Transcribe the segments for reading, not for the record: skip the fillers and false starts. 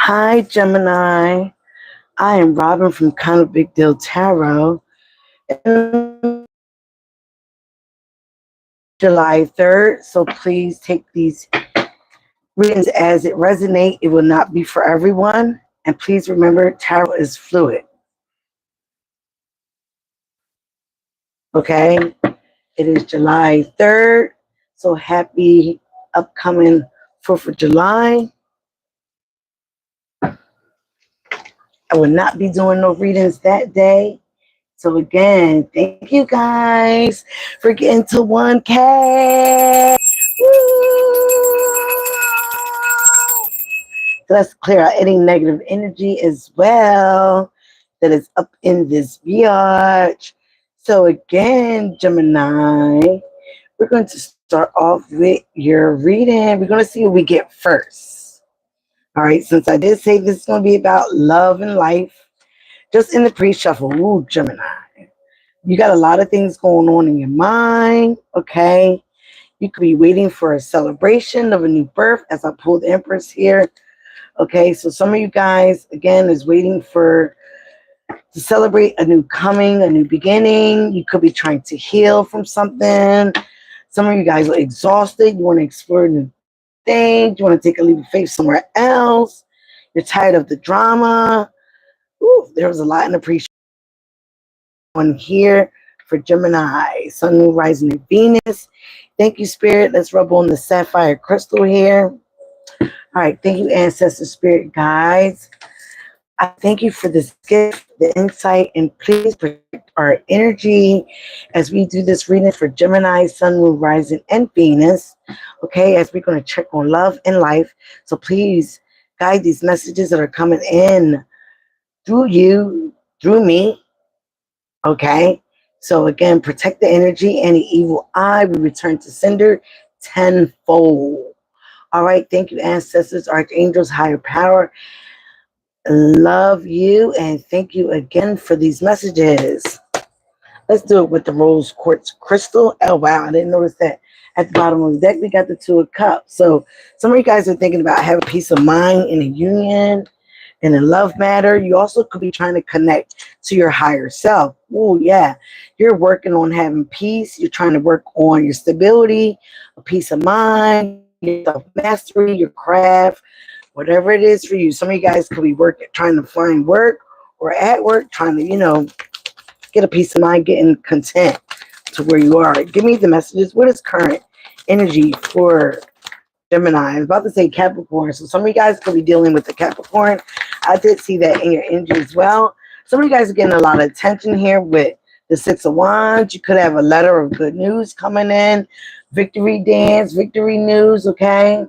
Hi, Gemini. I am Robin from Kind of Big Deal Tarot. And July 3rd, so please take these readings as it resonates. It will not be for everyone. And please remember, tarot is fluid. Okay? It is July 3rd, so happy upcoming 4th of July. I will not be doing no readings that day. So again, thank you guys for getting to 1K. Woo! So let's clear out any negative energy as well that is up in this biatch. So again, Gemini, we're going to start off with your reading. We're going to see what we get first. All right, since I did say this is going to be about love and life, just in the pre-shuffle, ooh, Gemini. You got a lot of things going on in your mind, okay? You could be waiting for a celebration of a new birth, as I pulled the Empress here. Okay, so some of you guys, again, is waiting to celebrate a new coming, a new beginning. You could be trying to heal from something. Some of you guys are exhausted. You want to explore new things. You want to take a leap of faith somewhere else. You're tired of the drama. Ooh, there was a lot in the pre on here for Gemini, Sun, Moon, Rising, and Venus. Thank you, Spirit. Let's rub on the sapphire crystal here. All right. Thank you, Ancestor Spirit Guides. I thank you for this gift, the insight, and please protect our energy as we do this reading for Gemini, Sun, Moon, Rising, and Venus. Okay, as we're going to check on love and life. So please guide these messages that are coming in through you, through me. Okay, so again, protect the energy. Any evil eye will return to sender tenfold. All right, thank you, ancestors, archangels, higher power. Love you and thank you again for these messages. Let's do it with the rose quartz crystal. Oh, wow, I didn't notice that at the bottom of the deck we got the Two of Cups. So some of you guys are thinking about having peace of mind in a union, in a love matter. You also could be trying to connect to your higher self. Oh, yeah. You're working on having peace. You're trying to work on your stability, a peace of mind, your self-mastery, your craft, whatever it is for you. Some of you guys could be trying to find work or at work, trying to, get a peace of mind, getting content to where you are. Give me the messages. What is current energy for Gemini? I was about to say Capricorn. So some of you guys could be dealing with the Capricorn. I did see that in your energy as well. Some of you guys are getting a lot of attention here with the Six of Wands. You could have a letter of good news coming in. Victory dance, victory news, okay?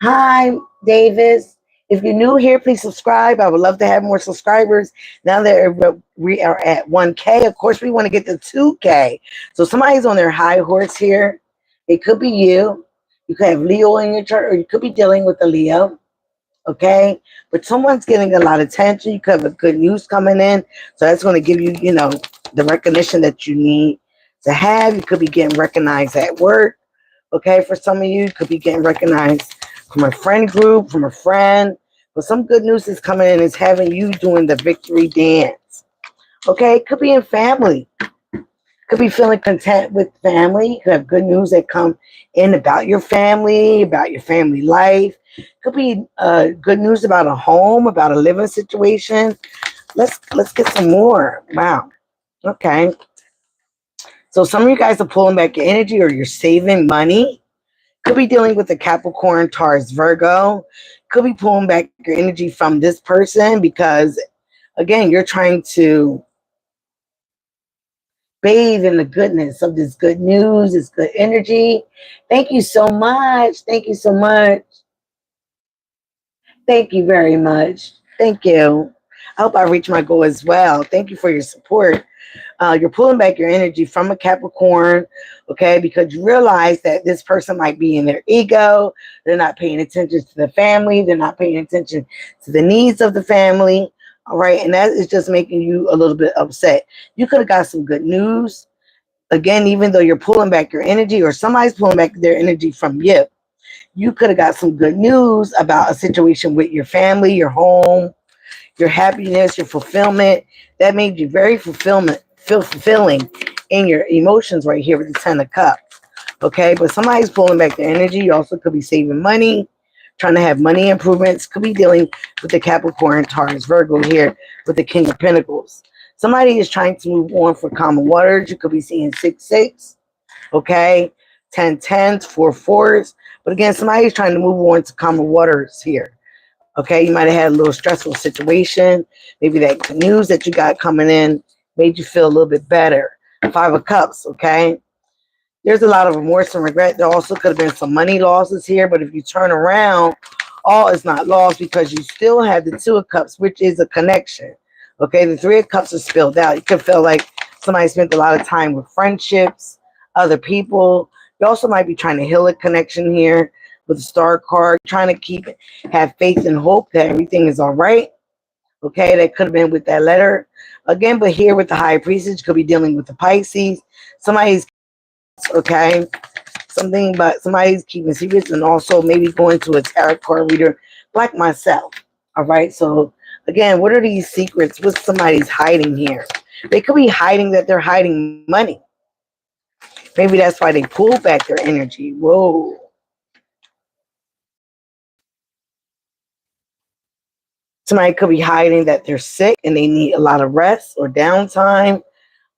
Hi, Davis. If you're new here, please subscribe. I would love to have more subscribers. Now that we are at 1K, of course, we want to get to 2K. So somebody's on their high horse here. It could be you. You could have Leo in your chart, or you could be dealing with a Leo. Okay? But someone's getting a lot of attention. You could have a good news coming in. So that's going to give you, the recognition that you need to have. You could be getting recognized at work. Okay? For some of you could be getting recognized from a friend group, from a friend. But some good news is coming in is having you doing the victory dance. Okay? It could be in family. Could be feeling content with family. You could have good news that come in about your family life. Could be good news about a home, about a living situation. Let's get some more. Wow. Okay. So some of you guys are pulling back your energy or you're saving money. Could be dealing with a Capricorn, Taurus, Virgo. Could be pulling back your energy from this person because, again, you're trying to bathe in the goodness of this good news, this good energy. Thank you so much. Thank you so much. Thank you very much. Thank you. I hope I reach my goal as well. Thank you for your support. You're pulling back your energy from a Capricorn, okay, because you realize that this person might be in their ego. They're not paying attention to the family. They're not paying attention to the needs of the family, all right, and that is just making you a little bit upset. You could have got some good news. Again, even though you're pulling back your energy or somebody's pulling back their energy from you, you could have got some good news about a situation with your family, your home, your happiness, your fulfillment. That made you very fulfilling in your emotions right here with the Ten of Cups. Okay, but somebody's pulling back their energy. You also could be saving money, trying to have money improvements. Could be dealing with the Capricorn, Taurus, Virgo here with the King of Pentacles. Somebody is trying to move on for common waters. You could be seeing 6-6, okay, 10-10s, 4-4s. But again, somebody's trying to move on to common waters here. Okay, you might have had a little stressful situation. Maybe that news that you got coming in made you feel a little bit better. 5 of Cups, okay? There's a lot of remorse and regret. There also could have been some money losses here, but if you turn around, all is not lost because you still have the 2 of Cups, which is a connection. Okay, the 3 of Cups is spilled out. You could feel like somebody spent a lot of time with friendships, other people. You also might be trying to heal a connection here with the Star card, trying to have faith and hope that everything is all right. Okay, that could have been with that letter. Again, but here with the High Priestess, you could be dealing with the Pisces. Somebody's, okay, something, but somebody's keeping secrets and also maybe going to a tarot card reader like myself. All right, so again, what are these secrets? What somebody's hiding here? They could be hiding that they're hiding money. Maybe that's why they pull back their energy. Whoa. Somebody could be hiding that they're sick and they need a lot of rest or downtime.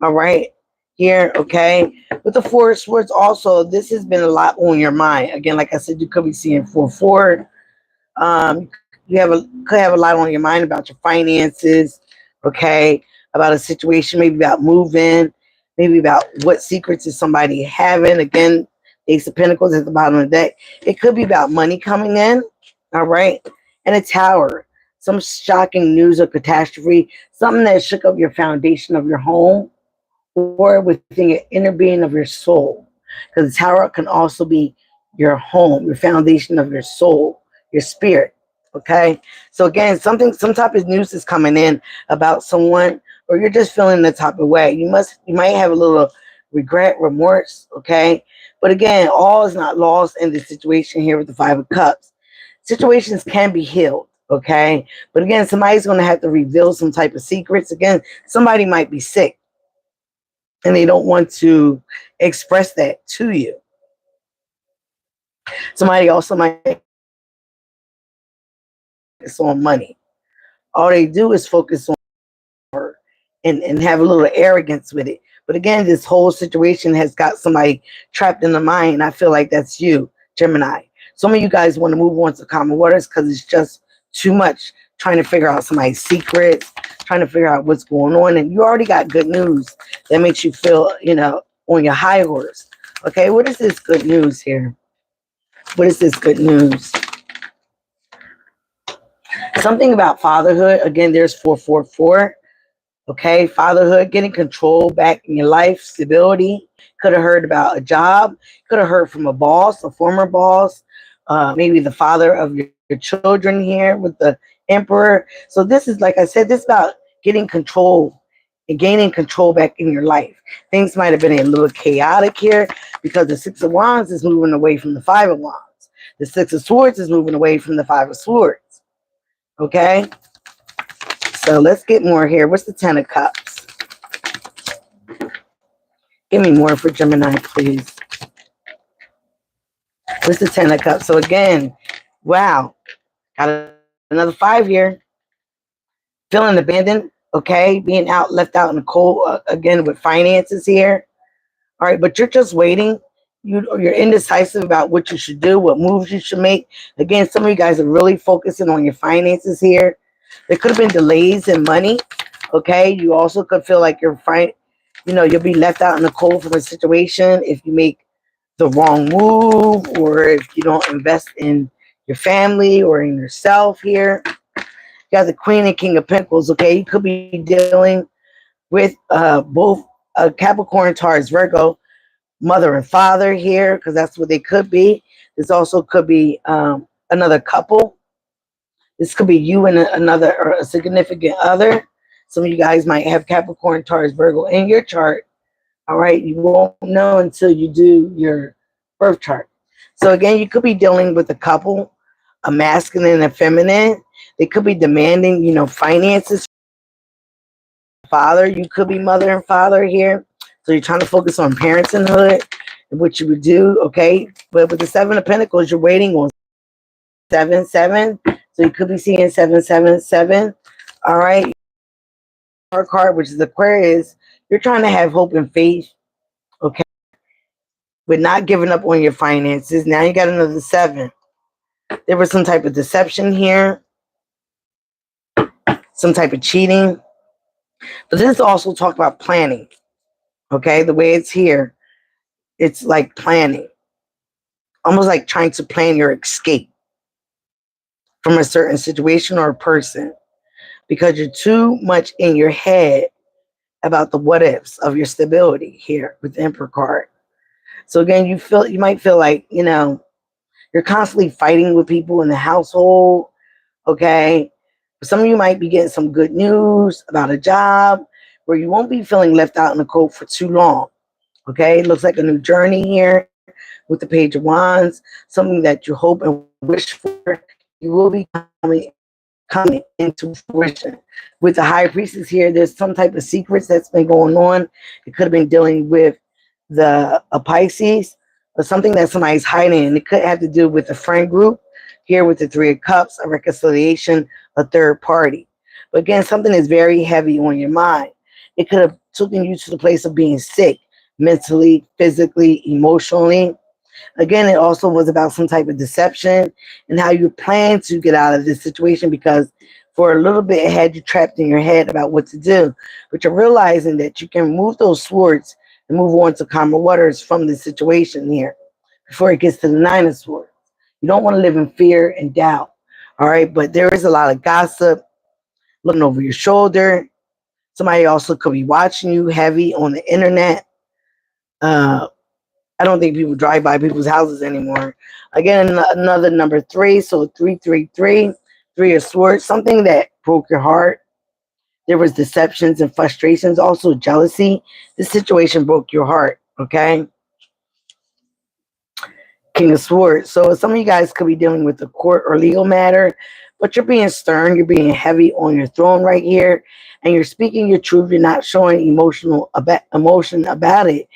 All right. Here, okay. With the Four of Swords also, this has been a lot on your mind. Again, like I said, you could be seeing 4-4. Um, you could have a lot on your mind about your finances, okay, about a situation, maybe about moving, maybe about what secrets is somebody having. Again, Ace of Pentacles at the bottom of the deck. It could be about money coming in, all right, and a Tower. Some shocking news or catastrophe, something that shook up your foundation of your home or within your inner being of your soul. Because the Tower can also be your home, your foundation of your soul, your spirit. Okay. So again, some type of news is coming in about someone, or you're just feeling the type of way. You might have a little regret, remorse. Okay. But again, all is not lost in this situation here with the 5 of Cups. Situations can be healed. Okay. But again, somebody's going to have to reveal some type of secrets. Again, somebody might be sick and they don't want to express that to you. Somebody also might focus on money. All they do is focus on her and have a little arrogance with it. But again, this whole situation has got somebody trapped in the mind. I feel like that's you, Gemini. Some of you guys want to move on to common waters because it's just too much trying to figure out somebody's secrets, trying to figure out what's going on. And you already got good news that makes you feel, on your high horse. Okay, what is this good news here? What is this good news? Something about fatherhood. Again, there's 444. Okay, fatherhood, getting control back in your life, stability. Could have heard about a job. Could have heard from a boss, a former boss, maybe the father of your children here with the emperor. So this is, like I said, this is about getting control and gaining control back in your life. Things might have been a little chaotic here because the 6 of Wands is moving away from the 5 of Wands. The 6 of Swords is moving away from the 5 of Swords. Okay, so let's get more here. What's the 10 of Cups? Give me more for Gemini, please. What's the 10 of Cups? So again, wow, got another 5 here. Feeling abandoned, okay? Being left out in the cold, again, with finances here. All right, but you're just waiting. You're indecisive about what you should do, what moves you should make. Again, some of you guys are really focusing on your finances here. There could have been delays in money, okay? You also could feel like you'll be left out in the cold from a situation if you make the wrong move or if you don't invest in your family or in yourself here. You got the Queen and King of Pentacles, okay? You could be dealing with both Capricorn, Taurus, Virgo, mother and father here, because that's what they could be. This also could be another couple. This could be you and another or a significant other. Some of you guys might have Capricorn, Taurus, Virgo in your chart. All right, you won't know until you do your birth chart. So again, you could be dealing with a couple, a masculine and a feminine. They could be demanding, finances. Father, you could be mother and father here. So you're trying to focus on parenthood and what you would do, okay? But with the Seven of Pentacles, you're waiting on 7-7. So you could be seeing 7-7-7. All right. Our card, which is Aquarius, you're trying to have hope and faith, okay? But not giving up on your finances. Now you got another 7. There was some type of deception here, some type of cheating. But this also talk about planning, okay? The way it's here, it's like planning, almost like trying to plan your escape from a certain situation or a person because you're too much in your head about the what ifs of your stability here with the Emperor card. So again, you might feel like, you're constantly fighting with people in the household, okay? Some of you might be getting some good news about a job where you won't be feeling left out in the cold for too long, okay? It looks like a new journey here with the Page of Wands, something that you hope and wish for. You will be coming into fruition. With the High Priestess here, there's some type of secrets that's been going on. It could have been dealing with the Pisces or something that somebody's hiding. It could have to do with a friend group. Here with the Three of Cups, a reconciliation, a third party. But again, something is very heavy on your mind. It could have taken you to the place of being sick, mentally, physically, emotionally. Again, it also was about some type of deception and how you plan to get out of this situation because for a little bit it had you trapped in your head about what to do. But you're realizing that you can remove those swords and move on to calmer waters from this situation here before it gets to the Nine of Swords. You don't want to live in fear and doubt. All right, but there is a lot of gossip, looking over your shoulder. Somebody also could be watching you heavy on the internet. I don't think people drive by people's houses anymore. Again, another number 3, so 333, 3 of Swords, something that broke your heart. There was deceptions and frustrations, also jealousy. This situation broke your heart, okay? King of Swords. So some of you guys could be dealing with a court or legal matter, but you're being stern, you're being heavy on your throne right here, and you're speaking your truth. You're not showing emotion about it,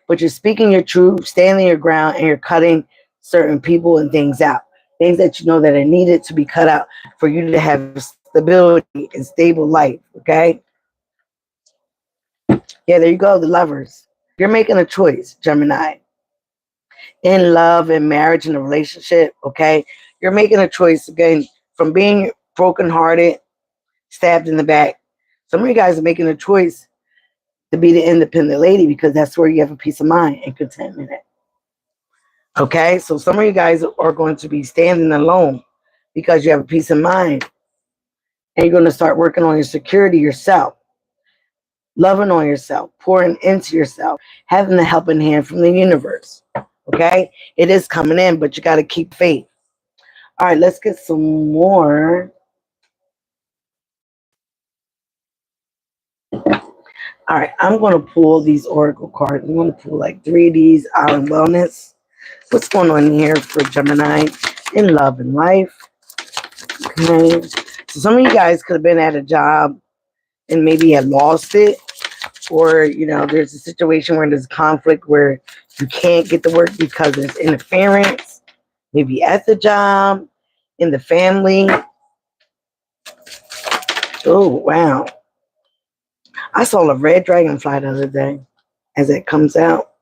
but you're speaking your truth, standing your ground, and you're cutting certain people and things out. Things that you know that are needed to be cut out for you to have stability and stable life, okay? Yeah, there you go, the Lovers. You're making a choice, Gemini. In love and marriage and a relationship, okay? You're making a choice, again, from being brokenhearted, stabbed in the back. Some of you guys are making a choice to be the independent lady because that's where you have a peace of mind and contentment at. Okay, so some of you guys are going to be standing alone because you have a peace of mind and you're going to start working on your security yourself, loving on yourself, pouring into yourself, having the helping hand from the universe. Okay, it is coming in, but you got to keep faith. All right, let's get some more. All right, I'm going to pull these oracle cards. I'm going to pull like 3 of these out in wellness. What's going on here for Gemini in love and life? Okay, so some of you guys could have been at a job and maybe have lost it, or there's a situation where there's conflict where you can't get the work because there's interference, maybe at the job, in the family. Oh wow, I saw a red dragonfly the other day as it comes out.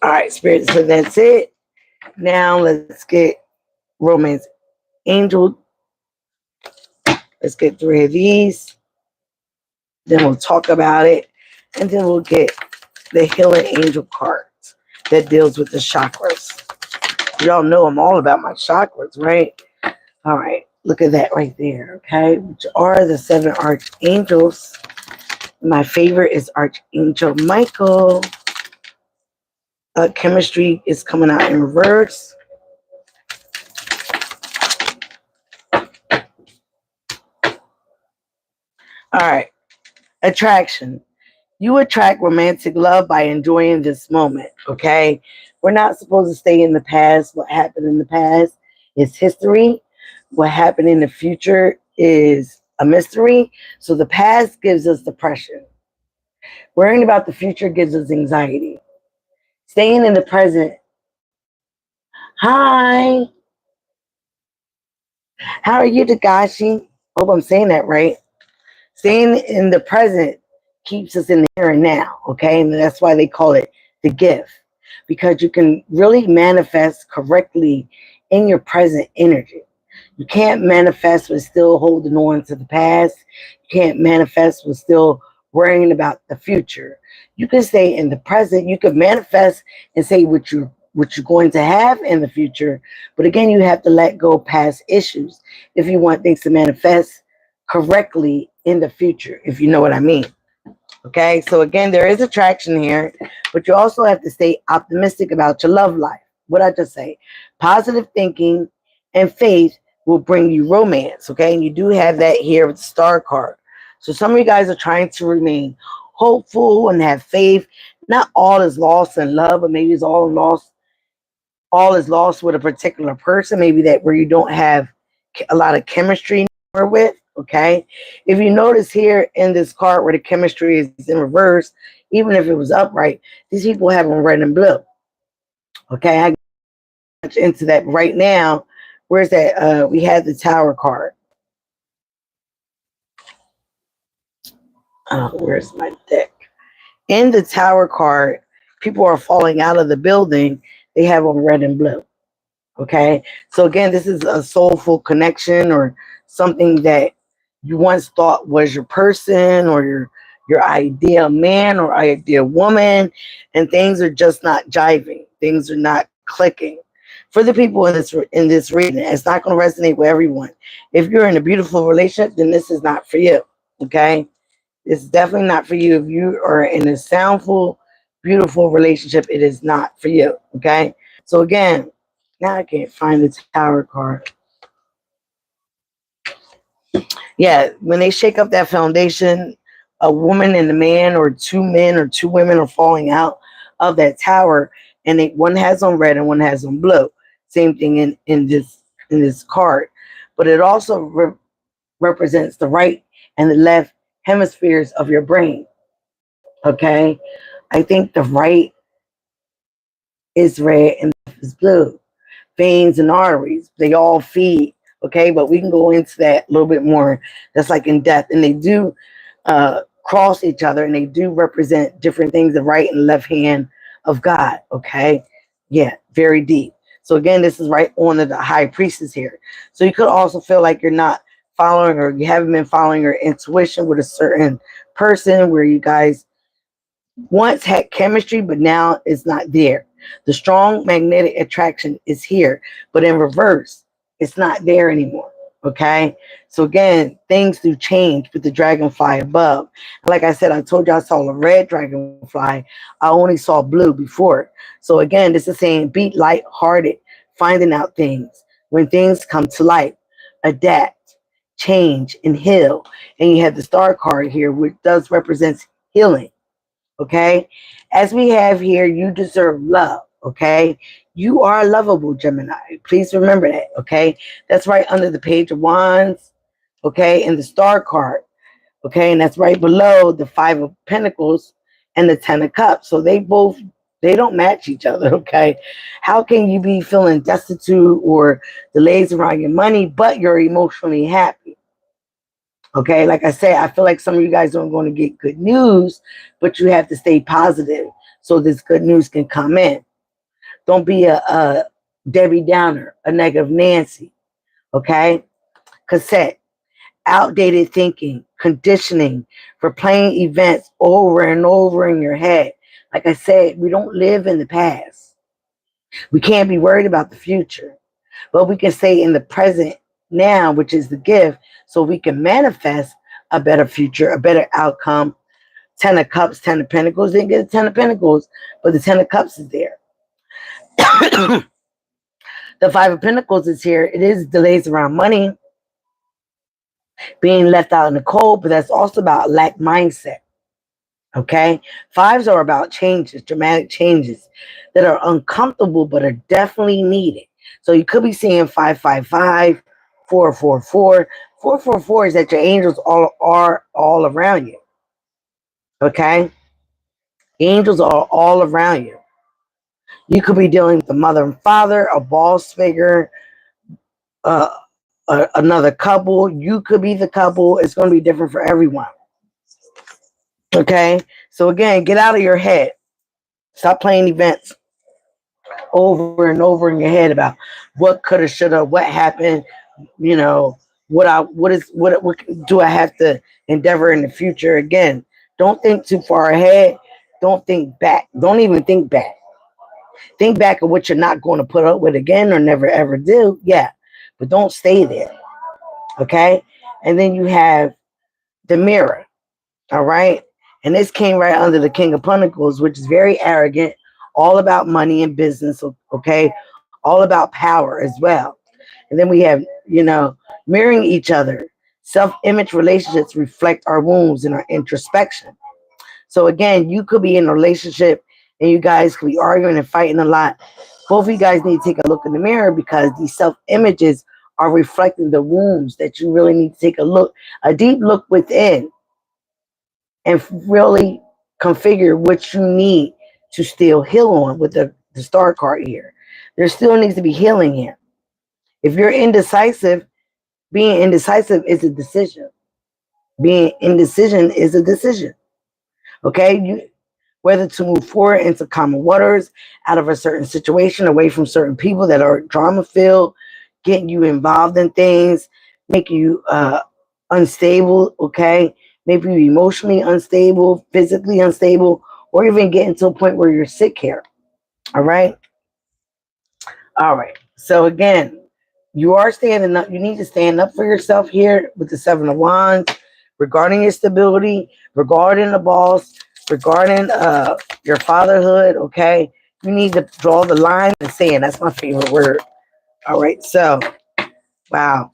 All right, Spirit, so that's it. Now let's get Romance Angel. Let's get 3 of these. Then we'll talk about it. And then we'll get the Healing Angel cards that deals with the chakras. Y'all know I'm all about my chakras, right? All right. Look at that right there, okay? Which are the 7 archangels. My favorite is Archangel Michael. Chemistry is coming out in reverse. All right. Attraction. You attract romantic love by enjoying this moment, okay? We're not supposed to stay in the past. What happened in the past is history. What happened in the future is a mystery. So the past gives us depression. Worrying about the future gives us anxiety. Staying in the present. Hi, how are you, Takashi? Hope I'm saying that right. Staying in the present keeps us in the here and now, okay? And that's why they call it the gift, because you can really manifest correctly in your present energy. You can't manifest with still holding on to the past. You can't manifest with still worrying about the future. You can stay in the present. You can manifest and say what you're going to have in the future. But again, you have to let go past issues if you want things to manifest correctly in the future, if you know what I mean. Okay, so again, there is attraction here, but you also have to stay optimistic about your love life. What I just say, positive thinking and faith will bring you romance. Okay, and you do have that here with the star card. So some of you guys are trying to remain hopeful and have faith. Not all is lost in love, but maybe it's all is lost with a particular person. Maybe that where you don't have a lot of chemistry with. Okay, if you notice here in this card where the chemistry is in reverse, even if it was upright, these people have on red and blue. Okay, I get into that right now. Where's that? We had the tower card. Where's my deck? In the tower card, people are falling out of the building. They have on red and blue. Okay, so again, this is a soulful connection or something that you once thought was your person or your ideal man or ideal woman, and things are just not jiving. Things are not clicking. For the people in this reading, it's not going to resonate with everyone. If you're in a beautiful relationship, then this is not for you. Okay, it's definitely not for you. If you are in a soundful, beautiful relationship, it is not for you. Okay, so again, now I can't find the tower card. Yeah, when they shake up that foundation, a woman and a man, or two men or two women are falling out of that tower, and one has on red and one has on blue. Same thing in this card, but it also represents the right and the left hemispheres of your brain. Okay, I think the right is red and the left is blue. Veins and arteries, they all feed. Okay, but we can go into that a little bit more. That's like in depth, and they do cross each other, and they do represent different things, the right and left hand of God. Okay, yeah, very deep. So again, this is right on the high priestess here. So you could also feel like you're not following, or you haven't been following your intuition with a certain person where you guys once had chemistry, but now it's not there. The strong magnetic attraction is here, but in reverse, it's not there anymore. Okay. So again, things do change with the dragonfly above. Like I said, I told you I saw a red dragonfly. I only saw blue before. So again, this is saying be light-hearted, finding out things. When things come to light, adapt, change, and heal. And you have the star card here, which does represent healing. Okay, as we have here, you deserve love. Okay, you are lovable, Gemini. Please remember that. Okay, that's right under the page of wands. Okay, and the star card. Okay, and that's right below the five of pentacles and the 10 of cups. So they don't match each other. Okay, how can you be feeling destitute or delays around your money, but you're emotionally happy? Okay, like I say, I feel like some of you guys aren't going to get good news, but you have to stay positive so this good news can come in. Don't be a Debbie Downer, a negative Nancy. Okay, cassette, outdated thinking, conditioning, replaying events over and over in your head. Like I said, we don't live in the past. We can't be worried about the future, but we can stay in the present now, which is the gift, so we can manifest a better future, a better outcome. 10 of Cups, 10 of Pentacles. Didn't get a 10 of Pentacles, but the 10 of Cups is there. The 5 of Pentacles is here. It is delays around money, being left out in the cold, but that's also about lack mindset. Okay? Fives are about changes, dramatic changes that are uncomfortable but are definitely needed. So you could be seeing 555, 444. 444 is that your angels are all around you. Okay? The angels are all around you. You could be dealing with a mother and father, a boss figure, another couple. You could be the couple. It's going to be different for everyone. Okay? So again, get out of your head. Stop playing events over and over in your head about what coulda, shoulda, what happened, you know, what do I have to endeavor in the future. Again, don't think too far ahead. Don't think back. Don't even think back. Think back of what you're not going to put up with again or never ever do. Yeah. But don't stay there. Okay? And then you have the mirror. All right. And this came right under the King of Pentacles, which is very arrogant, all about money and business. Okay. All about power as well. And then we have, mirroring each other. Self image relationships reflect our wounds and our introspection. So again, you could be in a relationship and you guys could be arguing and fighting a lot. Both of you guys need to take a look in the mirror because these self images are reflecting the wounds that you really need to take a deep look within and really configure what you need to still heal on with the star card here. There still needs to be healing here. If you're indecisive, being indecisive is a decision. Being indecision is a decision. Okay? Whether to move forward into common waters, out of a certain situation, away from certain people that are drama filled, getting you involved in things, making you unstable, okay? Maybe you're emotionally unstable, physically unstable, or even getting to a point where you're sick here. All right? All right. So again, you are standing up. You need to stand up for yourself here with the Seven of Wands regarding your stability, regarding the boss, regarding your fatherhood, okay? You need to draw the line in the sand. That's my favorite word. All right. So, wow.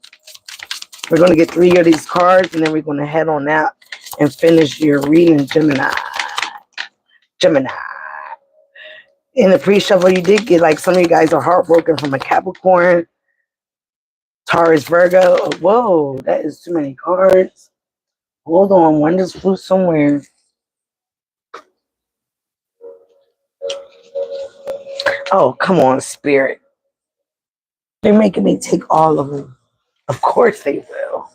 We're going to get 3 of these cards, and then we're going to head on out and finish your reading, Gemini. Gemini. In the pre-shuffle, you did get, like, some of you guys are heartbroken from a Capricorn, Taurus, Virgo. Whoa, that is too many cards. Hold on, one just flew somewhere. Oh, come on, Spirit. They're making me take all of them. Of course they will.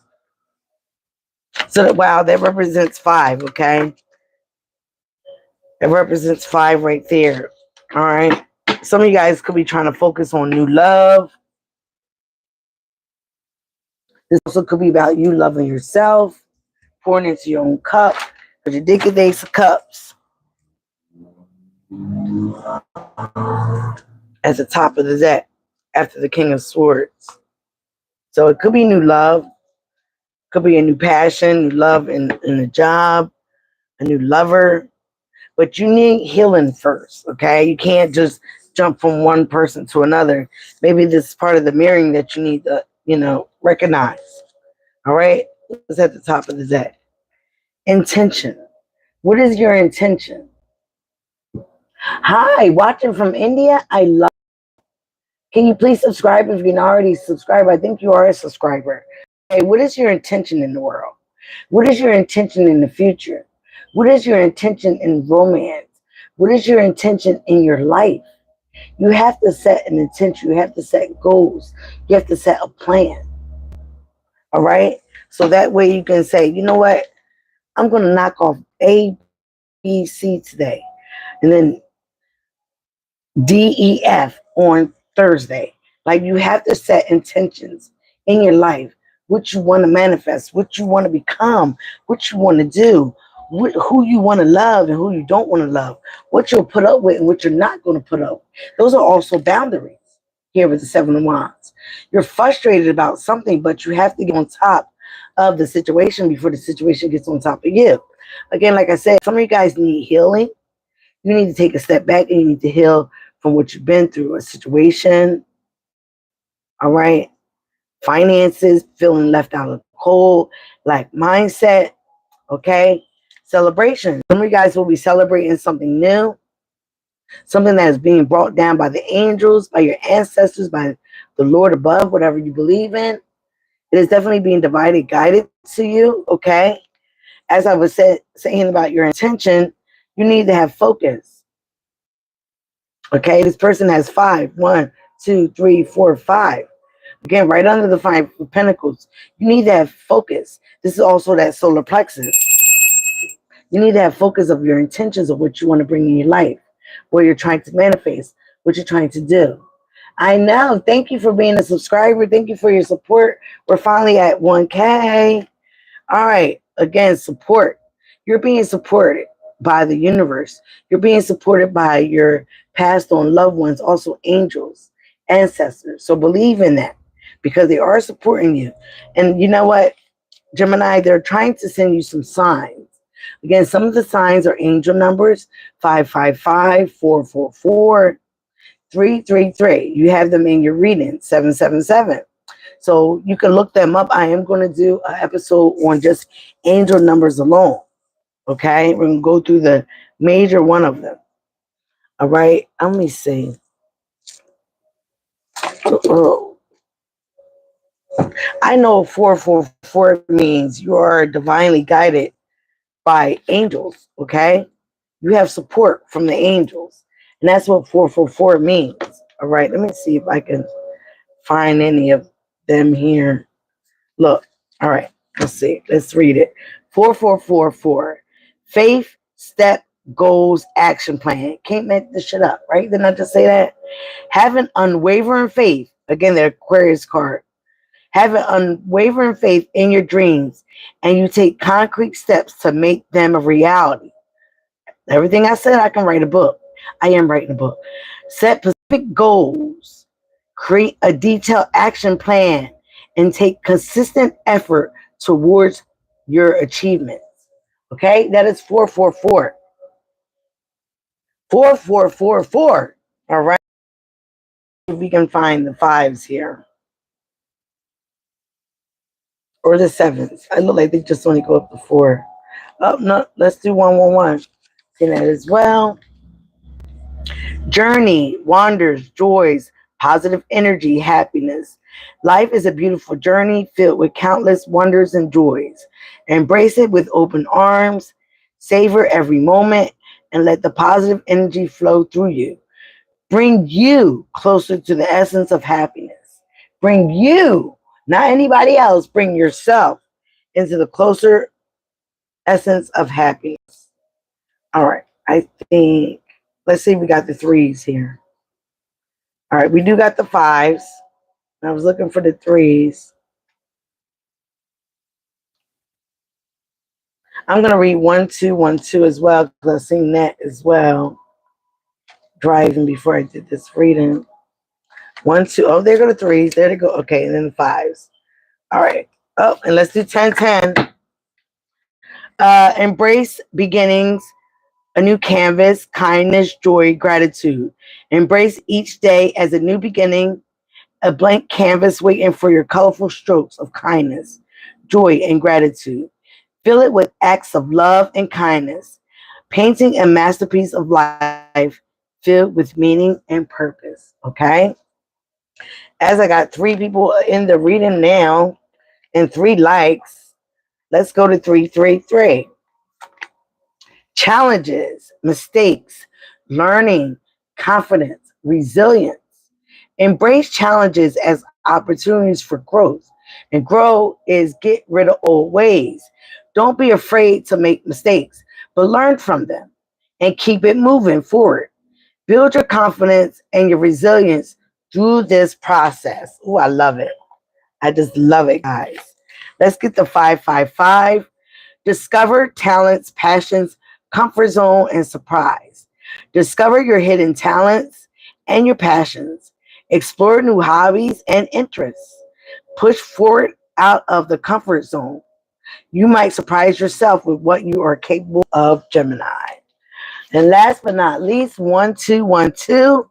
So, wow, that represents 5, okay? It represents 5 right there. All right. Some of you guys could be trying to focus on new love. This also could be about you loving yourself, pouring into your own cup. Because you did get the Ace of Cups at the top of the deck after the King of Swords. So it could be new love, could be a new passion, new love in a job, a new lover. But you need healing first, okay? You can't just jump from one person to another. Maybe this is part of the mirroring that you need to, recognize. All right? It's at the top of the deck. Intention. What is your intention? Hi, watching from India. I love. Can you please subscribe if you're not already subscribed? I think you are a subscriber. Hey, what is your intention in the world? What is your intention in the future? What is your intention in romance? What is your intention in your life? You have to set an intention. You have to set goals. You have to set a plan. All right? So that way you can say, you know what? I'm going to knock off A, B, C today. And then D, E, F on Thursday. Like you have to set intentions in your life, what you want to manifest, what you want to become, what you want to do, who you want to love and who you don't want to love, what you'll put up with and what you're not going to put up with. Those are also boundaries here with the Seven of Wands. You're frustrated about something, but you have to get on top of the situation before the situation gets on top of you. Again, like I said, some of you guys need healing. You need to take a step back and you need to heal from what you've been through, a situation, all right? Finances, feeling left out of the cold, like mindset, okay? celebration. Some of you guys will be celebrating something new, something that is being brought down by the angels, by your ancestors, by the Lord above, whatever you believe in. It is definitely being divided, guided to you, okay? As I was saying about your intention, you need to have focus, okay? This person has five. 1, 2, 3, 4, 5. Again, right under the 5 pentacles. You need to have focus. This is also that solar plexus. You need to have focus of your intentions of what you want to bring in your life, what you're trying to manifest, what you're trying to do. I know. Thank you for being a subscriber. Thank you for your support. We're finally at 1K. All right. Again, support. You're being supported by the universe. You're being supported by your passed on loved ones, also angels, ancestors. So believe in that because they are supporting you. And you know what, Gemini, they're trying to send you some signs. Again, some of the signs are angel numbers: 555, 444, 333. You have them in your reading, 777. So you can look them up. I am going to do an episode on just angel numbers alone. Okay, we're going to go through the major one of them. All right, let me see. Oh, I know 444 means you are divinely guided by angels. Okay, you have support from the angels, and that's what 444 means. All right, let me see if I can find any of them here. Look, all right, let's see. Let's read it. 4444. Faith, step, goals, action plan. Can't make this shit up, right? Didn't I just say that? Have an unwavering faith. Again, the Aquarius card. Have an unwavering faith in your dreams, and you take concrete steps to make them a reality. Everything I said, I can write a book. I am writing a book. Set specific goals. Create a detailed action plan and take consistent effort towards your achievements. Okay, that is 444. 4444. All right. If we can find the fives here or the sevens. I look like they just only go up to 4. Oh, no, let's do 111. See that as well. Journey, wonders, joys, positive energy, happiness. Life is a beautiful journey filled with countless wonders and joys. Embrace it with open arms, savor every moment, and let the positive energy flow through you. Bring you closer to the essence of happiness. Bring you, not anybody else, bring yourself into the closer essence of happiness. All right, I think, let's see if we got the threes here. All right, we do got the fives. I was looking for the threes. I'm going to read 1212 as well because I've seen that as well driving before I did this reading. 1, 2. Oh, there go the threes. There they go. Okay, and then the fives. All right. Oh, and let's do 1010. Embrace beginnings, a new canvas, kindness, joy, gratitude. Embrace each day as a new beginning, a blank canvas waiting for your colorful strokes of kindness, joy, and gratitude. Fill it with acts of love and kindness, painting a masterpiece of life filled with meaning and purpose. Okay? As I got 3 people in the reading now and 3 likes, let's go to 333. Challenges, mistakes, learning, confidence, resilience. Embrace challenges as opportunities for growth. And grow is get rid of old ways. Don't be afraid to make mistakes, but learn from them and keep it moving forward. Build your confidence and your resilience through this process. Oh, I love it. I just love it, guys. Let's get the 555. Discover talents, passions, comfort zone, and surprise. Discover your hidden talents and your passions. Explore new hobbies and interests. Push forward out of the comfort zone. You might surprise yourself with what you are capable of, Gemini. And last but not least, 1212.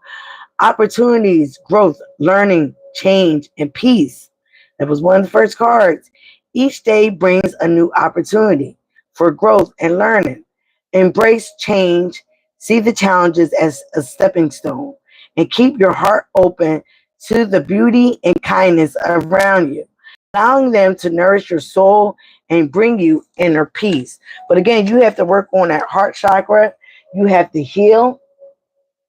Opportunities, growth, learning, change, and peace. That was one of the first cards. Each day brings a new opportunity for growth and learning. Embrace change, see the challenges as a stepping stone, and keep your heart open to the beauty and kindness around you, allowing them to nourish your soul and bring you inner peace. But again, you have to work on that heart chakra. You have to heal.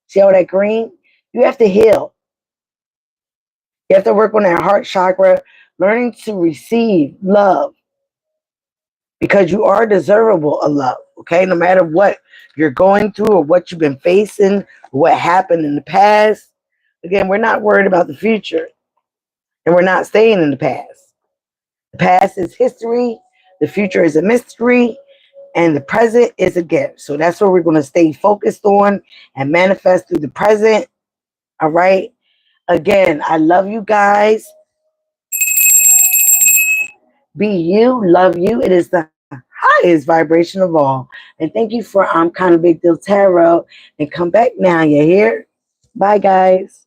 See all that green? You have to heal. You have to work on that heart chakra, learning to receive love because you are deservable of love. Okay, no matter what you're going through or what you've been facing, what happened in the past. Again, we're not worried about the future and we're not staying in the past. The past is history, the future is a mystery, and the present is a gift. So that's what we're going to stay focused on and manifest through the present. All right. Again, I love you guys. Be you, love you. It is the highest vibration of all. And thank you for Kind of Big Deal Tarot. And come back now. You hear? Bye, guys.